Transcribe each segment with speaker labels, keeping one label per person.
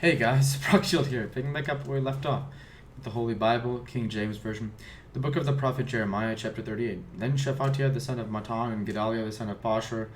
Speaker 1: Hey guys, Brock Shield here, picking back up where we left off with the Holy Bible, King James Version, the book of the prophet Jeremiah, chapter 38. Then Shephatiah the son of Matan, and Gedaliah the son of Pashur,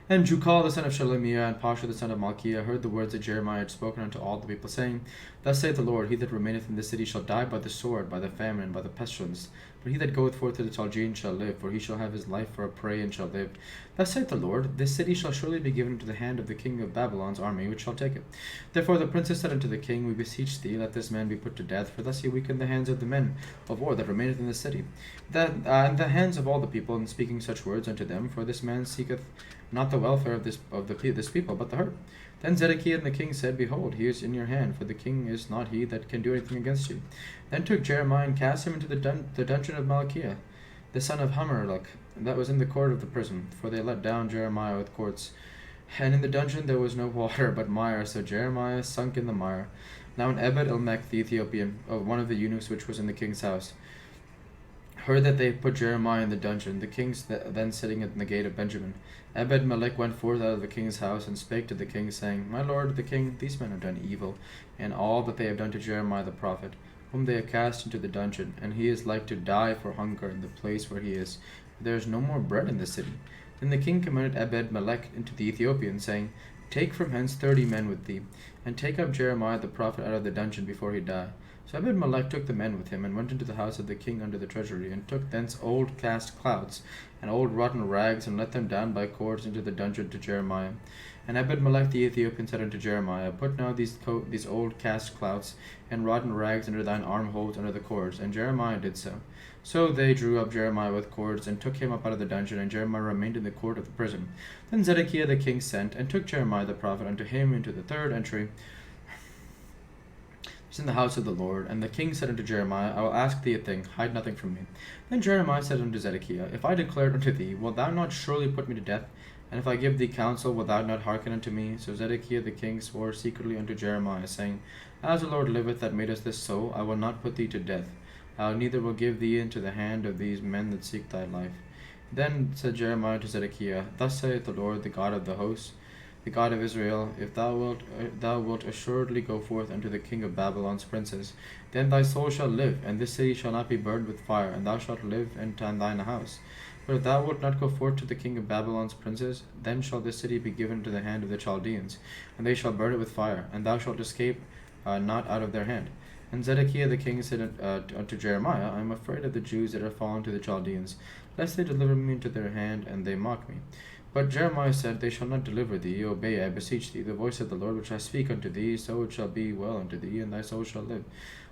Speaker 1: and Jukal the son of Shelemiah, and Pashur the son of Malchiah heard the words that Jeremiah had spoken unto all the people, saying, Thus saith the Lord, He that remaineth in this city shall die by the sword, by the famine, and by the pestilence. But he that goeth forth to the Chaldeans shall live, for he shall have his life for a prey, and shall live. Thus saith the Lord, This city shall surely be given into the hand of the king of Babylon's army, which shall take it. Therefore the princes said unto the king, We beseech thee, let this man be put to death, for thus he weakened the hands of the men of war that remaineth in the city, and the hands of all the people, in speaking such words unto them. For this man seeketh not the welfare of this people, but the hurt. Then Zedekiah and the king said, Behold, he is in your hand, for the king is not he that can do anything against you. Then took Jeremiah and cast him into the dungeon of Malchiah, the son of Hammurlech, that was in the court of the prison, for they let down Jeremiah with cords. And in the dungeon there was no water, but mire, so Jeremiah sunk in the mire. Now when Ebed-Elmech the Ethiopian, of one of the eunuchs which was in the king's house, heard that they put Jeremiah in the dungeon, the king's then sitting at the gate of Benjamin, Ebed-Melech went forth out of the king's house, and spake to the king, saying, My lord the king, these men have done evil, and all that they have done to Jeremiah the prophet, whom they have cast into the dungeon, and he is like to die for hunger in the place where he is, for there is no more bread in the city. Then the king commanded Ebed-Melech into the Ethiopian, saying, Take from hence 30 men with thee, and take up Jeremiah the prophet out of the dungeon before he die. So Ebed-Melech took the men with him, and went into the house of the king under the treasury, and took thence old cast clouts, and old rotten rags, and let them down by cords into the dungeon to Jeremiah. And Ebed-Melech the Ethiopian said unto Jeremiah, Put now these old cast clouts and rotten rags under thine armholes under the cords. And Jeremiah did so. So they drew up Jeremiah with cords, and took him up out of the dungeon, and Jeremiah remained in the court of the prison. Then Zedekiah the king sent, and took Jeremiah the prophet unto him into the third entry, in the house of the Lord. And the king said unto Jeremiah, I will ask thee a thing, hide nothing from me. Then Jeremiah said unto Zedekiah, If I declare it unto thee, wilt thou not surely put me to death? And if I give thee counsel, wilt thou not hearken unto me? So Zedekiah the king swore secretly unto Jeremiah, saying, As the Lord liveth that made us this so, I will not put thee to death. I neither will give thee into the hand of these men that seek thy life. Then said Jeremiah to Zedekiah, Thus saith the Lord, the God of the hosts, the God of Israel, if thou wilt assuredly go forth unto the king of Babylon's princes, then thy soul shall live, and this city shall not be burned with fire, and thou shalt live in thine house. But if thou wilt not go forth to the king of Babylon's princes, then shall this city be given into the hand of the Chaldeans, and they shall burn it with fire, and thou shalt escape not out of their hand. And Zedekiah the king said unto Jeremiah, I am afraid of the Jews that are fallen to the Chaldeans, lest they deliver me into their hand, and they mock me. But Jeremiah said, They shall not deliver thee. Obey, I beseech thee, the voice of the Lord which I speak unto thee, so it shall be well unto thee, and thy soul shall live.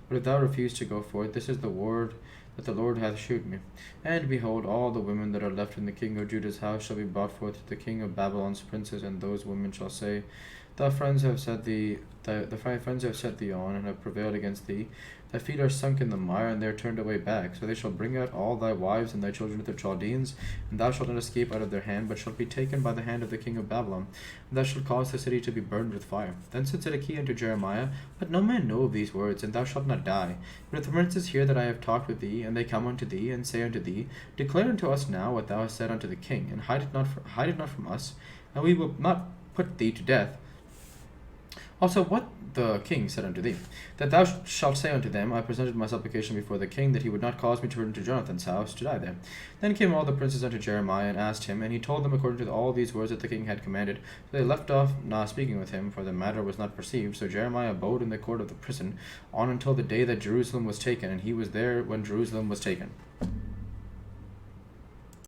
Speaker 1: But if thou refuse to go forth, this is the word that the Lord hath shewed me. And behold, all the women that are left in the king of Judah's house shall be brought forth to the king of Babylon's princes, and those women shall say, Thy friends have set thee on, and have prevailed against thee. Thy feet are sunk in the mire, and they are turned away back. So they shall bring out all thy wives and thy children to the Chaldeans, and thou shalt not escape out of their hand, but shalt be taken by the hand of the king of Babylon, and thou shalt cause the city to be burned with fire. Then said Zedekiah unto Jeremiah, Let no man know of these words, and thou shalt not die. But if the princes hear that I have talked with thee, and they come unto thee, and say unto thee, Declare unto us now what thou hast said unto the king, and hide it not from us, and we will not put thee to death. Also what the king said unto thee, that thou shalt say unto them, I presented my supplication before the king, that he would not cause me to return to Jonathan's house, to die there. Then came all the princes unto Jeremiah, and asked him, and he told them according to all these words that the king had commanded. So they left off not speaking with him, for the matter was not perceived. So Jeremiah abode in the court of the prison, on until the day that Jerusalem was taken, and he was there when Jerusalem was taken.